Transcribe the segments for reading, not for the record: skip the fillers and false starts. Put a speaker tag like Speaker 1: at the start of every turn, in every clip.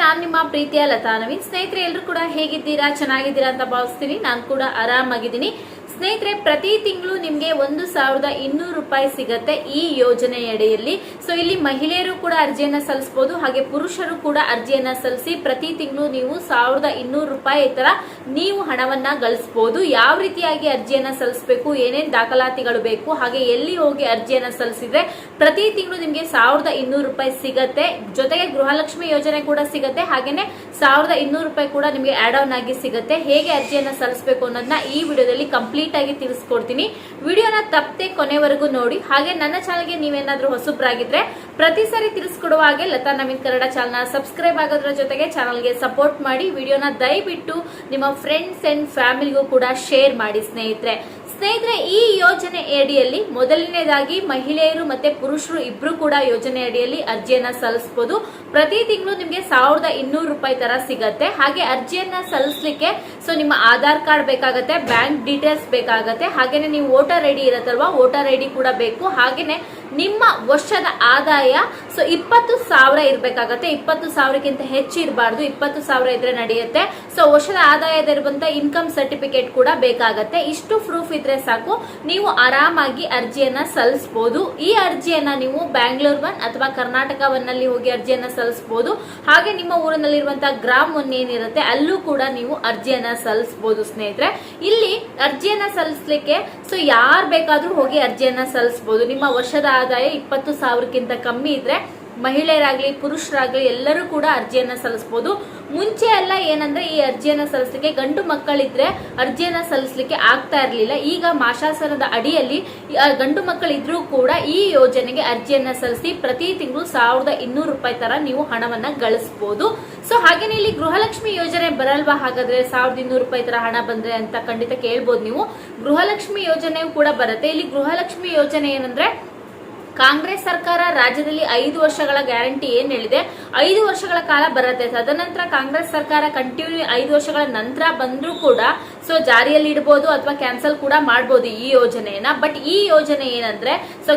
Speaker 1: ನಾನು ನಿಮ್ಮ ಪ್ರೀತಿಯ ಲತಾ ನವೀನ್. ಸ್ನೇಹಿತರೆ, ಎಲ್ಲರೂ ಕೂಡ ಹೇಗಿದ್ದೀರಾ? ಚೆನ್ನಾಗಿದ್ದೀರಾ ಅಂತ ಭಾವಿಸ್ತೀನಿ. ನಾನು ಕೂಡ ಆರಾಮಾಗಿದ್ದೀನಿ. ಸ್ನೇಹಿತರೆ, ಪ್ರತಿ ತಿಂಗಳು ನಿಮ್ಗೆ 1200 ರೂಪಾಯಿ ಸಿಗತ್ತೆ ಈ ಯೋಜನೆಯಡಿಯಲ್ಲಿ. ಸೊ ಇಲ್ಲಿ ಮಹಿಳೆಯರು ಕೂಡ ಅರ್ಜಿಯನ್ನ ಸಲ್ಲಿಸಬಹುದು, ಹಾಗೆ ಪುರುಷರು ಕೂಡ ಅರ್ಜಿಯನ್ನ ಸಲ್ಲಿಸಿ ಪ್ರತಿ ತಿಂಗಳು ನೀವು 1200 ರೂಪಾಯಿ ತರ ನೀವು ಹಣವನ್ನ ಗಳಿಸಬಹುದು. ಯಾವ ರೀತಿಯಾಗಿ ಅರ್ಜಿಯನ್ನ ಸಲ್ಲಿಸಬೇಕು, ಏನೇನ್ ದಾಖಲಾತಿಗಳು ಬೇಕು, ಹಾಗೆ ಎಲ್ಲಿ ಹೋಗಿ ಅರ್ಜಿಯನ್ನ ಸಲ್ಲಿಸಿದ್ರೆ ಪ್ರತಿ ತಿಂಗಳು ನಿಮ್ಗೆ 1200 ರೂಪಾಯಿ ಸಿಗತ್ತೆ. ಜೊತೆಗೆ ಗೃಹಲಕ್ಷ್ಮಿ ಯೋಜನೆ ಕೂಡ ಸಿಗತ್ತೆ, ಹಾಗೇನೆ 1200 ರೂಪಾಯಿ ಕೂಡ ನಿಮ್ಗೆ ಆಡ್ ಆನ್ ಆಗಿ ಸಿಗತ್ತೆ. ಹೇಗೆ ಅರ್ಜಿಯನ್ನ ಸಲ್ಲಿಸಬೇಕು ಅನ್ನೋದನ್ನ ಈ ವಿಡಿಯೋದಲ್ಲಿ ಕಂಪ್ಲೀಟ್ ಆಗಿ ತಿಳಿಸ್ಕೊಡ್ತೀನಿ. ವಿಡಿಯೋನ ತಪ್ಪದೆ ಕೊನೆವರೆಗೂ ನೋಡಿ. ಹಾಗೆ ನನ್ನ ಚಾನಲ್ಗೆ ನೀವೇನಾದ್ರೂ ಹೊಸಬ್ರಾಗಿದ್ರೆ ಪ್ರತಿ ಸಾರಿ ತಿಳಿಸ್ಕೊಡುವ ಹಾಗೆ ಲತಾ ನವೀನ್ ಕನ್ನಡ ಚಾನಲ್ ಸಬ್ಸ್ಕ್ರೈಬ್ ಆಗೋದ್ರ ಜೊತೆಗೆ ಚಾನಲ್ಗೆ ಸಪೋರ್ಟ್ ಮಾಡಿ. ವಿಡಿಯೋನ ದಯವಿಟ್ಟು ನಿಮ್ಮ ಫ್ರೆಂಡ್ಸ್ ಅಂಡ್ ಫ್ಯಾಮಿಲಿಗೂ ಕೂಡ ಶೇರ್ ಮಾಡಿ ಸ್ನೇಹಿತರೆ. ಈ ಯೋಜನೆ ಅಡಿಯಲ್ಲಿ ಮೊದಲನೇದಾಗಿ ಮಹಿಳೆಯರು ಮತ್ತೆ ಪುರುಷರು ಇಬ್ರು ಕೂಡ ಯೋಜನೆ ಅಡಿಯಲ್ಲಿ ಅರ್ಜಿಯನ್ನ ಸಲ್ಲಿಸಬಹುದು. ಪ್ರತಿ ತಿಂಗಳು ನಿಮ್ಗೆ 1200 ರೂಪಾಯಿ ತರ ಸಿಗತ್ತೆ. ಹಾಗೆ ಅರ್ಜಿಯನ್ನ ಸಲ್ಲಿಸಲಿಕ್ಕೆ ನಿಮ್ಮ ಆಧಾರ್ ಕಾರ್ಡ್ ಬೇಕಾಗತ್ತೆ, ಬ್ಯಾಂಕ್ ಡೀಟೇಲ್ಸ್ ಬೇಕಾಗತ್ತೆ, ಹಾಗೇನೆ ನೀವು ವೋಟರ್ ಐಡಿ ಇರತ್ತಲ್ವಾ, ವೋಟರ್ ಐಡಿ ಕೂಡ ಬೇಕು. ಹಾಗೇನೆ ನಿಮ್ಮ ವರ್ಷದ ಆದಾಯ 20,000 ಇರ್ಬೇಕಾಗತ್ತೆ. 20,000ಕ್ಕಿಂತ ಹೆಚ್ಚು ಇರಬಾರ್ದು, 20,000 ಇದ್ರೆ ನಡೆಯುತ್ತೆ. ಸೊ ವರ್ಷದ ಆದಾಯದಿರುವಂತ ಇನ್ಕಮ್ ಸರ್ಟಿಫಿಕೇಟ್ ಕೂಡ ಬೇಕಾಗತ್ತೆ. ಇಷ್ಟು ಪ್ರೂಫ್ ಇದ್ರೆ ಸಾಕು, ನೀವು ಆರಾಮಾಗಿ ಅರ್ಜಿಯನ್ನ ಸಲ್ಲಿಸಬಹುದು. ಈ ಅರ್ಜಿಯನ್ನ ನೀವು ಬ್ಯಾಂಗ್ಳೂರ್ 1 ಅಥವಾ ಕರ್ನಾಟಕ 1 ನಲ್ಲಿ ಹೋಗಿ ಅರ್ಜಿಯನ್ನ ಸಲ್ಲಿಸಬಹುದು. ಹಾಗೆ ನಿಮ್ಮ ಊರಿನಲ್ಲಿರುವಂತಹ ಗ್ರಾಮ್ 1 ಏನಿರುತ್ತೆ ಅಲ್ಲೂ ಕೂಡ ನೀವು ಅರ್ಜಿಯನ್ನ ಸಲ್ಲಿಸಬಹುದು. ಸ್ನೇಹಿತರೆ, ಇಲ್ಲಿ ಅರ್ಜಿಯನ್ನ ಸಲ್ಲಿಸಲಿಕ್ಕೆ ಯಾರು ಬೇಕಾದ್ರೂ ಹೋಗಿ ಅರ್ಜಿಯನ್ನ ಸಲ್ಲಿಸಬಹುದು. ನಿಮ್ಮ ವರ್ಷದ ಆದಾಯ 20,000ಕ್ಕಿಂತ ಕಮ್ಮಿ ಇದ್ರೆ ಮಹಿಳೆಯರಾಗ್ಲಿ ಪುರುಷರಾಗ್ಲಿ ಎಲ್ಲರೂ ಕೂಡ ಅರ್ಜಿಯನ್ನ ಸಲ್ಲಿಸಬಹುದು. ಮುಂಚೆ ಎಲ್ಲ ಏನಂದ್ರೆ ಈ ಅರ್ಜಿಯನ್ನ ಸಲ್ಲಿಸಲಿಕ್ಕೆ ಗಂಡು ಮಕ್ಕಳಿದ್ರೆ ಅರ್ಜಿಯನ್ನ ಸಲ್ಲಿಸಲಿಕ್ಕೆ ಆಗ್ತಾ ಇರಲಿಲ್ಲ. ಈಗ ಮಾಶಾಸನದ ಅಡಿಯಲ್ಲಿ ಗಂಡು ಮಕ್ಕಳಿದ್ರೂ ಕೂಡ ಈ ಯೋಜನೆಗೆ ಅರ್ಜಿಯನ್ನ ಸಲ್ಲಿಸಿ ಪ್ರತಿ ತಿಂಗಳು 1200 ರೂಪಾಯಿ ತರ ನೀವು ಹಣವನ್ನ ಗಳಿಸಬಹುದು. ಸೊ ಹಾಗೇನೆ ಇಲ್ಲಿ ಗೃಹಲಕ್ಷ್ಮಿ ಯೋಜನೆ ಬರಲ್ವಾ? ಹಾಗಾದ್ರೆ 1200 ರೂಪಾಯಿ ತರ ಹಣ ಬಂದ್ರೆ ಅಂತ ಖಂಡಿತ ಕೇಳ್ಬೋದು ನೀವು. ಗೃಹಲಕ್ಷ್ಮಿ ಯೋಜನೆ ಕೂಡ ಬರುತ್ತೆ. ಇಲ್ಲಿ ಗೃಹಲಕ್ಷ್ಮಿ ಯೋಜನೆ ಏನಂದ್ರೆ ಕಾಂಗ್ರೆಸ್ ಸರ್ಕಾರ ರಾಜ್ಯದಲ್ಲಿ 5 ವರ್ಷಗಳ ಗ್ಯಾರಂಟಿ ಏನ್ ಹೇಳಿದೆ 5 ವರ್ಷಗಳ ಕಾಲ ಬರುತ್ತೆ. ತದನಂತರ ಕಾಂಗ್ರೆಸ್ ಸರ್ಕಾರ ಕಂಟಿನ್ಯೂ 5 ವರ್ಷಗಳ ನಂತರ ಬಂದ್ರೂ ಕೂಡ ಜಾರಿಯಲ್ಲಿ ಇಡಬಹುದು ಅಥವಾ ಕ್ಯಾನ್ಸಲ್ ಕೂಡ ಮಾಡಬಹುದು ಈ ಯೋಜನೆಯನ್ನ. ಬಟ್ ಈ ಯೋಜನೆ ಏನಂದ್ರೆ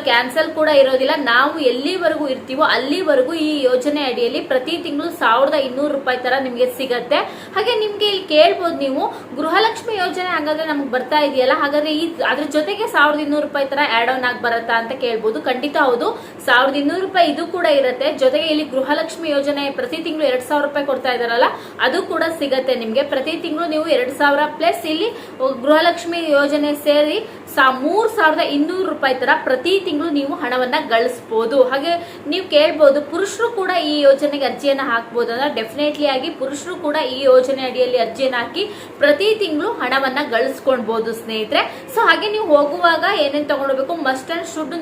Speaker 1: ಕ್ಯಾನ್ಸಲ್ ಕೂಡ ಇರೋದಿಲ್ಲ. ನಾವು ಎಲ್ಲಿವರೆಗೂ ಇರ್ತೀವೋ ಅಲ್ಲಿವರೆಗೂ ಈ ಯೋಜನೆ ಅಡಿಯಲ್ಲಿ ಪ್ರತಿ ತಿಂಗಳು 1200 ರೂಪಾಯಿ ತರ ನಿಮ್ಗೆ ಸಿಗತ್ತೆ. ಹಾಗೆ ನಿಮ್ಗೆ ಇಲ್ಲಿ ಕೇಳ್ಬೋದು ನೀವು, ಗೃಹಲಕ್ಷ್ಮಿ ಯೋಜನೆ ಹಾಗಾದ್ರೆ ನಮ್ಗೆ ಬರ್ತಾ ಇದೆಯಲ್ಲ, ಹಾಗಾದ್ರೆ ಅದ್ರ ಜೊತೆಗೆ 1200 ರೂಪಾಯಿ ತರ ಆಡ್ ಆನ್ ಆಗಿ ಬರುತ್ತಾ ಅಂತ ಕೇಳ್ಬೋದು. ಖಂಡಿತ ಹೌದು, 1200 ರೂಪಾಯಿ ಇದು ಕೂಡ ಇರುತ್ತೆ. ಜೊತೆಗೆ ಇಲ್ಲಿ ಗೃಹಲಕ್ಷ್ಮಿ ಯೋಜನೆ ಪ್ರತಿ ತಿಂಗಳು 2000 ರೂಪಾಯಿ ಕೊಡ್ತಾ ಇದಾರಲ್ಲ, ಅದು ಕೂಡ ಸಿಗತ್ತೆ ನಿಮ್ಗೆ. ಪ್ರತಿ ತಿಂಗಳು ನೀವು 2000 ಪ್ಲಸ್ ಇಲ್ಲಿ ಗೃಹಲಕ್ಷ್ಮಿ ಯೋಜನೆ ಸೇರಿ 3200 ರೂಪಾಯಿ ತರ ಪ್ರತಿ ತಿಂಗಳು ನೀವು ಹಣವನ್ನ ಗಳಿಸಬಹುದು. ಹಾಗೆ ನೀವು ಕೇಳ್ಬೋದು, ಪುರುಷರು ಕೂಡ ಈ ಯೋಜನೆಗೆ ಅರ್ಜಿಯನ್ನ ಹಾಕಬಹುದು ಅಂದ್ರೆ ಡೆಫಿನೆಟ್ಲಿ ಆಗಿ ಪುರುಷರು ಕೂಡ ಈ ಯೋಜನೆ ಅಡಿಯಲ್ಲಿ ಅರ್ಜಿಯನ್ನ ಹಾಕಿ ಪ್ರತಿ ತಿಂಗಳು ಹಣವನ್ನ ಗಳಿಸ್ಕೊಳ್ಬಹುದು ಸ್ನೇಹಿತರೆ. ಸೊ ಹಾಗೆ ನೀವು ಹೋಗುವಾಗ ಏನೇನ್ ತಗೊಂಡ್ಬೇಕು, ಮಸ್ಟ್ ಅಂಡ್ ಶುಡ್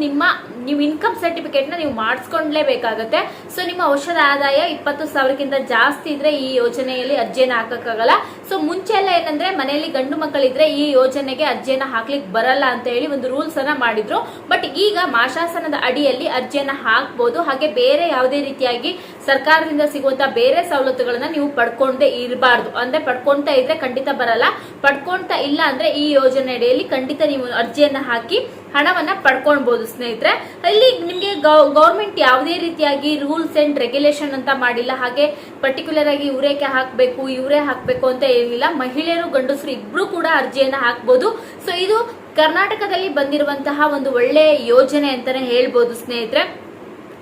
Speaker 1: ನೀವು ಇನ್ಕಮ್ ಸರ್ಟಿಫಿಕೇಟ್ ನ ನೀವು ಮಾಡಿಸ್ಕೊಂಡ್ಲೇಬೇಕಾಗತ್ತೆ. ಸೊ ನಿಮ್ಮ ವರ್ಷದ ಆದಾಯ 20,000ಕ್ಕಿಂತ ಜಾಸ್ತಿ ಇದ್ರೆ ಈ ಯೋಜನೆಯಲ್ಲಿ ಅರ್ಜಿಯನ್ನ ಹಾಕಕ್ಕಾಗಲ್ಲ. ಸೊ ಮುಂಚೆ ಎಲ್ಲ ಏನಂದ್ರೆ ಮನೆಯಲ್ಲಿ ಗಂಡು ಮಕ್ಕಳಿದ್ರೆ ಈ ಯೋಜನೆಗೆ ಅರ್ಜಿಯನ್ನ ಹಾಕ್ಲಿಕ್ಕೆ ಬರಲ್ಲ ಅಂತ ಹೇಳಿ ಒಂದು ರೂಲ್ಸ್ ಅನ್ನ ಮಾಡಿದ್ರು. ಬಟ್ ಈಗ ಮಾಶಾಸನದ ಅಡಿಯಲ್ಲಿ ಅರ್ಜಿಯನ್ನ ಹಾಕಬಹುದು. ಹಾಗೆ ಬೇರೆ ಯಾವುದೇ ರೀತಿಯಾಗಿ ಸರ್ಕಾರದಿಂದ ಸಿಗುವಂತ ಬೇರೆ ಸವಲತ್ತುಗಳನ್ನ ನೀವು ಪಡ್ಕೊಂಡೇ ಇರಬಾರ್ದು. ಅಂದ್ರೆ ಪಡ್ಕೊಂತಾ ಇದ್ರೆ ಖಂಡಿತ ಬರಲ್ಲ, ಪಡ್ಕೊಂತಾ ಇಲ್ಲ ಅಂದ್ರೆ ಈ ಯೋಜನೆ ಅಡಿಯಲ್ಲಿ ಖಂಡಿತ ನೀವು ಅರ್ಜಿಯನ್ನ ಹಾಕಿ ಹಣವನ್ನ ಪಡ್ಕೊಳ್ಬಹುದು ಸ್ನೇಹಿತರೆ. ಇಲ್ಲಿ ನಿಮ್ಗೆ ಗೌರ್ಮೆಂಟ್ ಯಾವುದೇ ರೀತಿಯಾಗಿ ರೂಲ್ಸ್ ಅಂಡ್ ರೆಗ್ಯುಲೇಷನ್ ಅಂತ ಮಾಡಿಲ್ಲ. ಹಾಗೆ ಪರ್ಟಿಕ್ಯುಲರ್ ಆಗಿ ಇವರೇ ಹಾಕ್ಬೇಕು ಅಂತ ಏನಿಲ್ಲ. ಮಹಿಳೆಯರು ಗಂಡಸರು ಇಬ್ರು ಕೂಡ ಅರ್ಜಿಯನ್ನ ಹಾಕ್ಬಹುದು. ಸೊ ಇದು ಕರ್ನಾಟಕದಲ್ಲಿ ಬಂದಿರುವಂತಹ ಒಂದು ಒಳ್ಳೆ ಯೋಜನೆ ಅಂತಾನೆ ಹೇಳ್ಬೋದು ಸ್ನೇಹಿತರೆ.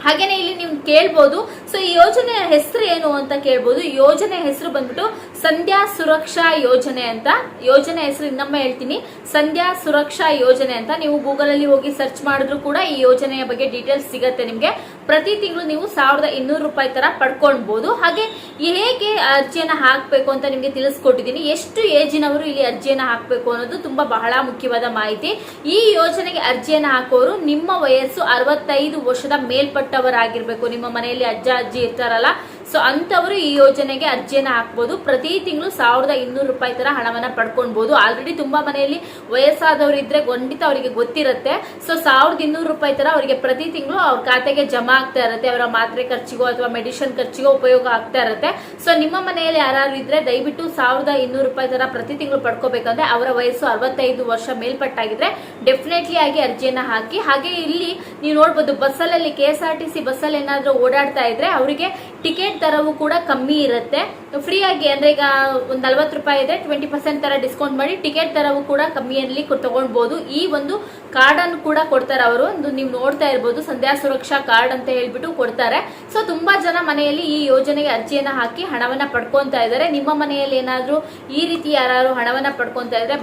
Speaker 1: ಹಾಗೇನೆ ಇಲ್ಲಿ ನೀವು ಕೇಳ್ಬೋದು, ಈ ಯೋಜನೆಯ ಹೆಸರು ಏನು ಅಂತ ಕೇಳ್ಬೋದು. ಯೋಜನೆ ಹೆಸರು ಬಂದ್ಬಿಟ್ಟು ಸಂಧ್ಯಾ ಸುರಕ್ಷಾ ಯೋಜನೆ ಅಂತ. ಯೋಜನೆ ಹೆಸರು ಇನ್ನೊಮ್ಮೆ ಹೇಳ್ತೀನಿ, ಸಂಧ್ಯಾ ಸುರಕ್ಷಾ ಯೋಜನೆ ಅಂತ. ನೀವು ಗೂಗಲ್ ಅಲ್ಲಿ ಹೋಗಿ ಸರ್ಚ್ ಮಾಡಿದ್ರು ಕೂಡ ಈ ಯೋಜನೆಯ ಬಗ್ಗೆ ಡೀಟೇಲ್ಸ್ ಸಿಗತ್ತೆ ನಿಮ್ಗೆ. ಪ್ರತಿ ತಿಂಗಳು ನೀವು 1200 ರೂಪಾಯಿ ತರ ಪಡ್ಕೊಳ್ಬಹುದು. ಹಾಗೆ ಹೇಗೆ ಅರ್ಜಿಯನ್ನ ಹಾಕ್ಬೇಕು ಅಂತ ನಿಮ್ಗೆ ತಿಳಿಸ್ಕೊಟ್ಟಿದ್ದೀನಿ. ಎಷ್ಟು ಏಜಿನವರು ಇಲ್ಲಿ ಅರ್ಜಿಯನ್ನ ಹಾಕ್ಬೇಕು ಅನ್ನೋದು ತುಂಬಾ ಬಹಳ ಮುಖ್ಯವಾದ ಮಾಹಿತಿ. ಈ ಯೋಜನೆಗೆ ಅರ್ಜಿಯನ್ನ ಹಾಕೋರು ನಿಮ್ಮ ವಯಸ್ಸು 65 ವರ್ಷದ ಮೇಲ್ಪಟ್ಟವರಾಗಿರ್ಬೇಕು. ನಿಮ್ಮ ಮನೆಯಲ್ಲಿ ಅಜ್ಜ ಅಜ್ಜಿ ಇರ್ತಾರಲ್ಲ, ಸೊ ಅಂತವರು ಈ ಯೋಜನೆಗೆ ಅರ್ಜಿಯನ್ನ ಹಾಕಬಹುದು. ಪ್ರತಿ ತಿಂಗಳು 1200 ರೂಪಾಯಿ ತರ ಹಣವನ್ನ ಪಡ್ಕೊಳ್ಬಹುದು. ಆಲ್ರೆಡಿ ತುಂಬಾ ಮನೆಯಲ್ಲಿ ವಯಸ್ಸಾದವರು ಇದ್ರೆ ಖಂಡಿತ ಅವರಿಗೆ ಗೊತ್ತಿರುತ್ತೆ. ಸೊ 1200 ರೂಪಾಯಿ ತರ ಅವರಿಗೆ ಪ್ರತಿ ತಿಂಗಳು ಅವ್ರ ಖಾತೆಗೆ ಜಮಾ ಆಗ್ತಾ ಇರುತ್ತೆ. ಅವರ ಮಾತ್ರೆ ಖರ್ಚಿಗೋ ಅಥವಾ ಮೆಡಿಸಿನ್ ಖರ್ಚಿಗೋ ಉಪಯೋಗ ಆಗ್ತಾ ಇರುತ್ತೆ. ಸೊ ನಿಮ್ಮ ಮನೆಯಲ್ಲಿ ಯಾರು ಇದ್ರೆ ದಯವಿಟ್ಟು 1200 ರೂಪಾಯಿ ತರ ಪ್ರತಿ ತಿಂಗಳು ಪಡ್ಕೋಬೇಕಂದ್ರೆ ಅವರ ವಯಸ್ಸು 65 ವರ್ಷ ಮೇಲ್ಪಟ್ಟಾಗಿದ್ರೆ ಡೆಫಿನೆಟ್ಲಿ ಆಗಿ ಅರ್ಜಿಯನ್ನ ಹಾಕಿ. ಹಾಗೆ ಇಲ್ಲಿ ನೀವು ನೋಡ್ಬೋದು, ಬಸ್ಸಲ್ಲಿ KSRTC ಬಸ್ಸಲ್ಲಿ ಏನಾದ್ರೂ ಓಡಾಡ್ತಾ ಇದ್ರೆ ಅವರಿಗೆ ಟಿಕೆಟ್ ದರವು ಕೂಡ ಕಮ್ಮಿ ಇರುತ್ತೆ. ಫ್ರೀ ಆಗಿ ಅಂದ್ರೆ ಈಗ ಒಂದ್ 40 ರೂಪಾಯಿ ಇದೆ, 20% ತರ ಡಿಸ್ಕೌಂಟ್ ಮಾಡಿ ಟಿಕೆಟ್ ದರವು ಕೂಡ ಕಮ್ಮಿಯಲ್ಲಿ ತಗೊಳ್ಬಹುದು. ಈ ಒಂದು ಕಾರ್ಡ್ ಅನ್ನು ಕೂಡ ಕೊಡ್ತಾರೆ ಅವರು. ನೀವು ನೋಡ್ತಾ ಇರ್ಬೋದು, ಸಂಧ್ಯಾ ಸುರಕ್ಷಾ ಕಾರ್ಡ್ ಅಂತ ಹೇಳ್ಬಿಟ್ಟು ಕೊಡ್ತಾರೆ. ಸೊ ತುಂಬಾ ಜನ ಮನೆಯಲ್ಲಿ ಈ ಯೋಜನೆಗೆ ಅರ್ಜಿಯನ್ನ ಹಾಕಿ ಹಣವನ್ನ ಪಡ್ಕೊಂತಾ ಇದ್ದಾರೆ. ನಿಮ್ಮ ಮನೆಯಲ್ಲಿ ಏನಾದ್ರೂ ಈ ರೀತಿ ಯಾರು ಹಣವನ್ನ ಪಡ್ಕೊಂತಾ ಇದ್ರೆ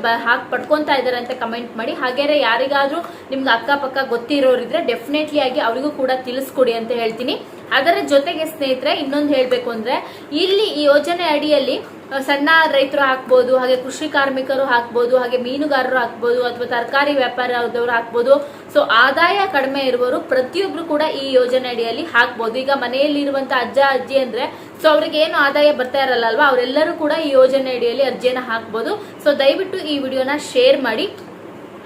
Speaker 1: ಪಡ್ಕೊಂತಾ ಇದಾರೆ ಅಂತ ಕಮೆಂಟ್ ಮಾಡಿ. ಹಾಗೆ ಯಾರಿಗಾದ್ರೂ ನಿಮ್ಗೆ ಅಕ್ಕಪಕ್ಕ ಗೊತ್ತಿರೋರಿದ್ರೆ ಡೆಫಿನೆಟ್ಲಿ ಆಗಿ ಅವರಿಗೂ ಕೂಡ ತಿಳಿಸ್ಕೊಡಿ ಅಂತ ಹೇಳ್ತೀನಿ. ಅದರ ಜೊತೆಗೆ ಸ್ನೇಹಿತರೆ ಇನ್ನೊಂದು ಹೇಳ್ಬೇಕು ಅಂದ್ರೆ, ಇಲ್ಲಿ ಈ ಯೋಜನೆ ಅಡಿಯಲ್ಲಿ ಸಣ್ಣ ರೈತರು ಹಾಕ್ಬೋದು, ಹಾಗೆ ಕೃಷಿ ಕಾರ್ಮಿಕರು ಹಾಕ್ಬೋದು, ಹಾಗೆ ಮೀನುಗಾರರು ಹಾಕ್ಬೋದು, ಅಥವಾ ತರಕಾರಿ ವ್ಯಾಪಾರದವರು ಹಾಕ್ಬೋದು. ಸೊ ಆದಾಯ ಕಡಿಮೆ ಇರುವವರು ಪ್ರತಿಯೊಬ್ರು ಕೂಡ ಈ ಯೋಜನೆ ಅಡಿಯಲ್ಲಿ ಹಾಕ್ಬೋದು. ಈಗ ಮನೆಯಲ್ಲಿ ಇರುವಂತ ಅಜ್ಜ ಅಜ್ಜಿ ಅಂದ್ರೆ ಸೊ ಅವ್ರಿಗೆ ಏನು ಆದಾಯ ಬರ್ತಾ ಇರಲ್ಲ ಅಲ್ವಾ, ಅವರೆಲ್ಲರೂ ಕೂಡ ಈ ಯೋಜನೆ ಅಡಿಯಲ್ಲಿ ಅರ್ಜಿಯನ್ನ ಹಾಕ್ಬೋದು. ಸೊ ದಯವಿಟ್ಟು ಈ ವಿಡಿಯೋನ ಶೇರ್ ಮಾಡಿ.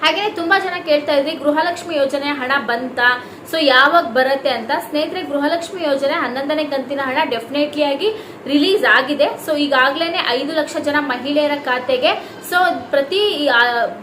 Speaker 1: ಹಾಗೆ ತುಂಬಾ ಜನ ಕೇಳ್ತಾ ಇದ್ರಿ ಗೃಹಲಕ್ಷ್ಮಿ ಯೋಜನೆ ಹಣ ಬಂತಾ, ಸೊ ಯಾವಾಗ ಬರುತ್ತೆ ಅಂತ. ಸ್ನೇಹಿತರೆ, ಗೃಹಲಕ್ಷ್ಮಿ ಯೋಜನೆ 11ನೇ ಕಂತಿನ ಹಣ ಡೆಫಿನೆಟ್ಲಿ ಆಗಿ ರಿಲೀಸ್ ಆಗಿದೆ. ಸೊ ಈಗಾಗಲೇ 5 ಲಕ್ಷ ಜನ ಮಹಿಳೆಯರ ಖಾತೆಗೆ ಸೊ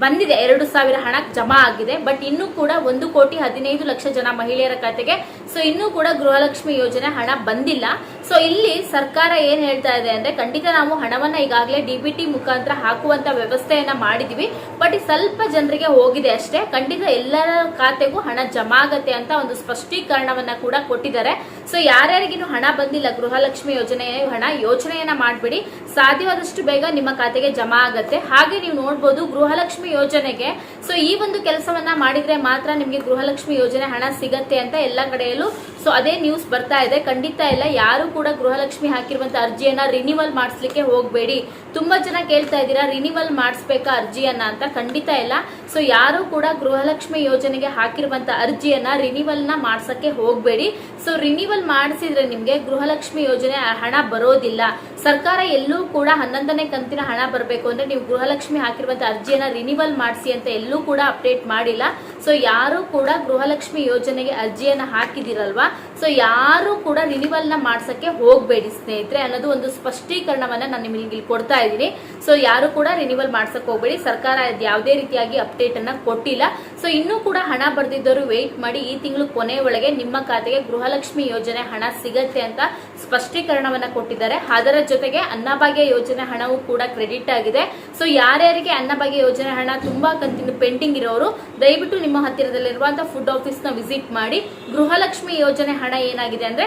Speaker 1: ಬಂದಿದೆ, 2,000 ಹಣ ಜಮಾ ಆಗಿದೆ. ಬಟ್ ಇನ್ನೂ ಕೂಡ 1,15,00,000 ಜನ ಮಹಿಳೆಯರ ಖಾತೆಗೆ ಸೊ ಇನ್ನೂ ಕೂಡ ಗೃಹಲಕ್ಷ್ಮಿ ಯೋಜನೆ ಹಣ ಬಂದಿಲ್ಲ. ಸೊ ಇಲ್ಲಿ ಸರ್ಕಾರ ಏನ್ ಹೇಳ್ತಾ ಇದೆ ಅಂದ್ರೆ, ಖಂಡಿತ ನಾವು ಹಣವನ್ನ ಈಗಾಗಲೇ DBT ಮುಖಾಂತರ ಹಾಕುವಂತ ವ್ಯವಸ್ಥೆಯನ್ನ ಮಾಡಿದೀವಿ, ಬಟ್ ಸ್ವಲ್ಪ ಜನರಿಗೆ ಹೋಗಿದೆ ಅಷ್ಟೇ. ಖಂಡಿತ ಎಲ್ಲರ ಖಾತೆಗೂ ಹಣ ಜಮಾ ಆಗತ್ತೆ ಅಂತ ಒಂದು ಸ್ಪಷ್ಟೀಕರಣವನ್ನ ಕೂಡ ಕೊಟ್ಟಿದ್ದಾರೆ. ಸೊ ಯಾರ್ಯಾರಿಗಿನ್ನು ಹಣ ಬಂದಿಲ್ಲ ಗೃಹಲಕ್ಷ್ಮಿ ಯೋಜನೆಯ ಹಣ, ಯೋಚನೆಯನ್ನ ಮಾಡ್ಬಿಡಿ, ಸಾಧ್ಯವಾದಷ್ಟು ಬೇಗ ನಿಮ್ಮ ಖಾತೆಗೆ ಜಮಾ ಆಗತ್ತೆ. ಹಾಗೆ ನೀವು ನೋಡ್ಬೋದು ಗೃಹಲಕ್ಷ್ಮಿ ಯೋಜನೆಗೆ ಸೊ ಈ ಒಂದು ಕೆಲಸವನ್ನ ಮಾಡಿದ್ರೆ ಮಾತ್ರ ನಿಮ್ಗೆ ಗೃಹಲಕ್ಷ್ಮಿ ಯೋಜನೆ ಹಣ ಸಿಗತ್ತೆ ಅಂತ ಎಲ್ಲ ಕಡೆಯಲ್ಲೂ ಸೊ ಅದೇ ನ್ಯೂಸ್ ಬರ್ತಾ ಇದೆ. ಖಂಡಿತ ಇಲ್ಲ, ಯಾರು ಕೂಡ ಗೃಹಲಕ್ಷ್ಮಿ ಹಾಕಿರುವಂತ ಅರ್ಜಿಯನ್ನ ರಿನಿವಲ್ ಮಾಡಿಸ್ಲಿಕ್ಕೆ ಹೋಗ್ಬೇಡಿ. ತುಂಬಾ ಜನ ಕೇಳ್ತಾ ಇದ್ದೀರಾ ರಿನಿವಲ್ ಮಾಡಿಸ್ಬೇಕಾ ಅರ್ಜಿಯನ್ನ ಅಂತ. ಖಂಡಿತ ಇಲ್ಲ. ಸೊ ಯಾರು ಕೂಡ ಗೃಹಲಕ್ಷ್ಮಿ ಯೋಜನೆಗೆ ಹಾಕಿರುವಂತ ಅರ್ಜಿಯನ್ನ ರಿನಿವಲ್ ನ ಮಾಡ್ಸಕ್ಕೆ ಹೋಗ್ಬೇಡಿ. ಸೊ ರಿನಿವಲ್ ಮಾಡಿಸಿದ್ರೆ ನಿಮ್ಗೆ ಗೃಹಲಕ್ಷ್ಮಿ ಯೋಜನೆ ಹಣ ಬರೋದಿಲ್ಲ. ಸರ್ಕಾರ ಎಲ್ಲೂ ಕೂಡ 11ನೇ ಕಂತಿನ ಹಣ ಬರಬೇಕು ಅಂದ್ರೆ ನೀವು ಗೃಹಲಕ್ಷ್ಮಿ ಹಾಕಿರುವಂತ ಅರ್ಜಿಯನ್ನ ರಿನಿವಲ್ ಮಾಡಿಸಿ ಅಂತ ಎಲ್ಲೂ ಕೂಡ ಅಪ್ಡೇಟ್ ಮಾಡಿಲ್ಲ. ಸೊ ಯಾರು ಕೂಡ ಗೃಹಲಕ್ಷ್ಮಿ ಯೋಜನೆಗೆ ಅರ್ಜಿಯನ್ನ ಹಾಕಿದಿರಲ್ವಾ, ಸೊ ಯಾರು ಕೂಡ ರಿನಿವಲ್ ನ ಮಾಡ್ಸಕ್ಕೆ ಹೋಗ್ಬೇಡಿ ಸ್ನೇಹಿತರೆ ಅನ್ನೋದು ಒಂದು ಸ್ಪಷ್ಟೀಕರಣವನ್ನ ನಾನು ನಿಮಗೆ ಇಲ್ಲಿ ಕೊಡ್ತಾ ಇದ್ದೀನಿ. ಸೊ ಯಾರು ಕೂಡ ರಿನಿವಲ್ ಮಾಡ್ಸಕ್ ಹೋಗ್ಬೇಡಿ, ಸರ್ಕಾರ ಯಾವುದೇ ರೀತಿಯಾಗಿ ಅಪ್ಡೇಟ್ ಅನ್ನ ಕೊಟ್ಟಿಲ್ಲ. ಸೊ ಇನ್ನೂ ಕೂಡ ಹಣ ಬರ್ದಿದ್ದವರು ವೇಟ್ ಮಾಡಿ, ಈ ತಿಂಗಳು ಕೊನೆ ಒಳಗೆ ನಿಮ್ಮ ಖಾತೆಗೆ ಗೃಹಲಕ್ಷ್ಮಿ ಯೋಜನೆ ಹಣ ಸಿಗತ್ತೆ ಅಂತ ಸ್ಪಷ್ಟೀಕರಣವನ್ನ ಕೊಟ್ಟಿದ್ದಾರೆ. ಅದರ ಜೊತೆಗೆ ಅನ್ನಭಾಗ್ಯ ಯೋಜನೆ ಹಣವು ಕೂಡ ಕ್ರೆಡಿಟ್ ಆಗಿದೆ. ಸೊ ಯಾರ್ಯಾರಿಗೆ ಅನ್ನಭಾಗ್ಯ ಯೋಜನೆ ಹಣ ತುಂಬಾ ಕಂತಿನ ಪೆಂಡಿಂಗ್ ಇರೋರು ದಯವಿಟ್ಟು ನಿಮ್ಮ ಹತ್ತಿರದಲ್ಲಿರುವಂತಹ ಫುಡ್ ಆಫೀಸ್ ನ ವಿಸಿಟ್ ಮಾಡಿ. ಗೃಹಲಕ್ಷ್ಮಿ ಯೋಜನೆ ಹಣ ಏನಾಗಿದೆ ಅಂದ್ರೆ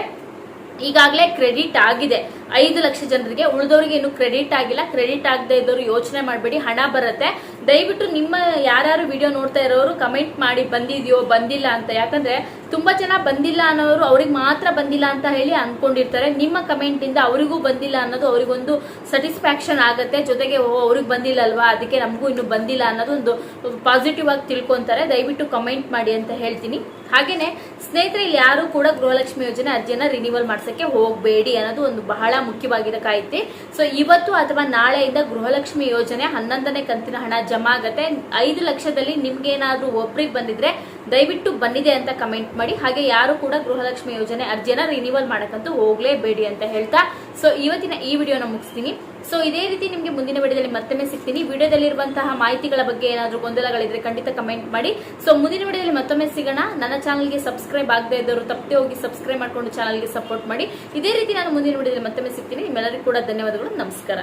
Speaker 1: ಈಗಾಗಲೇ ಕ್ರೆಡಿಟ್ ಆಗಿದೆ 5 ಲಕ್ಷ ಜನರಿಗೆ, ಉಳಿದವರಿಗೆ ಇನ್ನು ಕ್ರೆಡಿಟ್ ಆಗಿಲ್ಲ. ಕ್ರೆಡಿಟ್ ಆಗದೆ ಇದ್ದವರು ಯೋಚನೆ ಮಾಡಬೇಡಿ, ಹಣ ಬರುತ್ತೆ. ದಯವಿಟ್ಟು ನಿಮ್ಮ ಯಾರ್ಯಾರು ವಿಡಿಯೋ ನೋಡ್ತಾ ಇರೋರು ಕಮೆಂಟ್ ಮಾಡಿ ಬಂದಿದ್ಯೋ ಬಂದಿಲ್ಲ ಅಂತ. ಯಾಕಂದ್ರೆ ತುಂಬಾ ಜನ ಬಂದಿಲ್ಲ ಅನ್ನೋರು ಅವ್ರಿಗೆ ಮಾತ್ರ ಬಂದಿಲ್ಲ ಅಂತ ಹೇಳಿ ಅನ್ಕೊಂಡಿರ್ತಾರೆ. ನಿಮ್ಮ ಕಮೆಂಟ್ ಇಂದ ಅವರಿಗೂ ಬಂದಿಲ್ಲ ಅನ್ನೋದು ಅವರಿಗೊಂದು ಸ್ಯಾಟಿಸ್ಫ್ಯಾಕ್ಷನ್ ಆಗುತ್ತೆ. ಜೊತೆಗೆ ಅವ್ರಿಗೆ ಬಂದಿಲ್ಲ ಅಲ್ವಾ, ಅದಕ್ಕೆ ನಮಗೂ ಇನ್ನು ಬಂದಿಲ್ಲ ಅನ್ನೋದು ಒಂದು ಪಾಸಿಟಿವ್ ಆಗಿ ತಿಳ್ಕೊಂತಾರೆ. ದಯವಿಟ್ಟು ಕಮೆಂಟ್ ಮಾಡಿ ಅಂತ ಹೇಳ್ತೀನಿ. ಹಾಗೇನೆ ಸ್ನೇಹಿತರೆ, ಇಲ್ಲಿ ಯಾರು ಕೂಡ ಗೃಹಲಕ್ಷ್ಮಿ ಯೋಜನೆ ಅರ್ಜಿಯನ್ನ ರಿನಿವಲ್ ಮಾಡ್ಸಕ್ಕೆ ಹೋಗಬೇಡಿ ಅನ್ನೋದು ಒಂದು ಬಹಳ ಮುಖ್ಯವಾಗಿರೋ ಕಾಯ್ದೆ. ಸೊ ಇವತ್ತು ಅಥವಾ ನಾಳೆಯಿಂದ ಗೃಹಲಕ್ಷ್ಮಿ ಯೋಜನೆ 11ನೇ ಕಂತಿನ ಹಣ ಜಮಾ ಆಗತ್ತೆ. 5 ಲಕ್ಷದಲ್ಲಿ ನಿಮ್ಗೆ ಏನಾದ್ರೂ ಒಬ್ರಿಗೆ ಬಂದಿದ್ರೆ ದಯವಿಟ್ಟು ಬಂದಿದೆ ಅಂತ ಕಮೆಂಟ್ ಮಾಡಿ. ಹಾಗೆ ಯಾರು ಕೂಡ ಗೃಹಲಕ್ಷ್ಮಿ ಯೋಜನೆ ಅರ್ಜಿಯನ್ನ ರಿನಿವಲ್ ಮಾಡಕ್ಕಂತೂ ಹೋಗ್ಲೇಬೇಡಿ ಅಂತ ಹೇಳ್ತಾ ಸೊ ಇವತ್ತಿನ ಈ ವಿಡಿಯೋನ ಮುಗಿಸ್ತೀನಿ. ಸೊ ಇದೇ ರೀತಿ ನಿಮ್ಗೆ ಮುಂದಿನ ವಿಡಿಯೋದಲ್ಲಿ ಮತ್ತೊಮ್ಮೆ ಸಿಗ್ತೀನಿ. ವಿಡಿಯೋದಲ್ಲಿರುವಂತಹ ಮಾಹಿತಿಗಳ ಬಗ್ಗೆ ಏನಾದ್ರೂ ಗೊಂದಲಗಳಿದ್ರೆ ಖಂಡಿತ ಕಮೆಂಟ್ ಮಾಡಿ. ಸೊ ಮುಂದಿನ ವಿಡಿಯೋದಲ್ಲಿ ಮತ್ತೊಮ್ಮೆ ಸಿಗೋಣ. ನನ್ನ ಚಾನಲ್ಗೆ ಸಬ್ಸ್ಕ್ರೈಬ್ ಆಗದೆ ಇದ್ದವರು ತಪ್ಪದೆ ಹೋಗಿ ಸಬ್ಸ್ಕ್ರೈಬ್ ಮಾಡ್ಕೊಂಡು ಚಾನಲ್ಗೆ ಸಪೋರ್ಟ್ ಮಾಡಿ. ಇದೇ ರೀತಿ ನಾನು ಮುಂದಿನ ವಿಡಿಯೋದಲ್ಲಿ ಮತ್ತೊಮ್ಮೆ ಸಿಗ್ತೀನಿ. ನಿಮ್ಮೆಲ್ಲರಿಗೂ ಕೂಡ ಧನ್ಯವಾದಗಳು. ನಮಸ್ಕಾರ.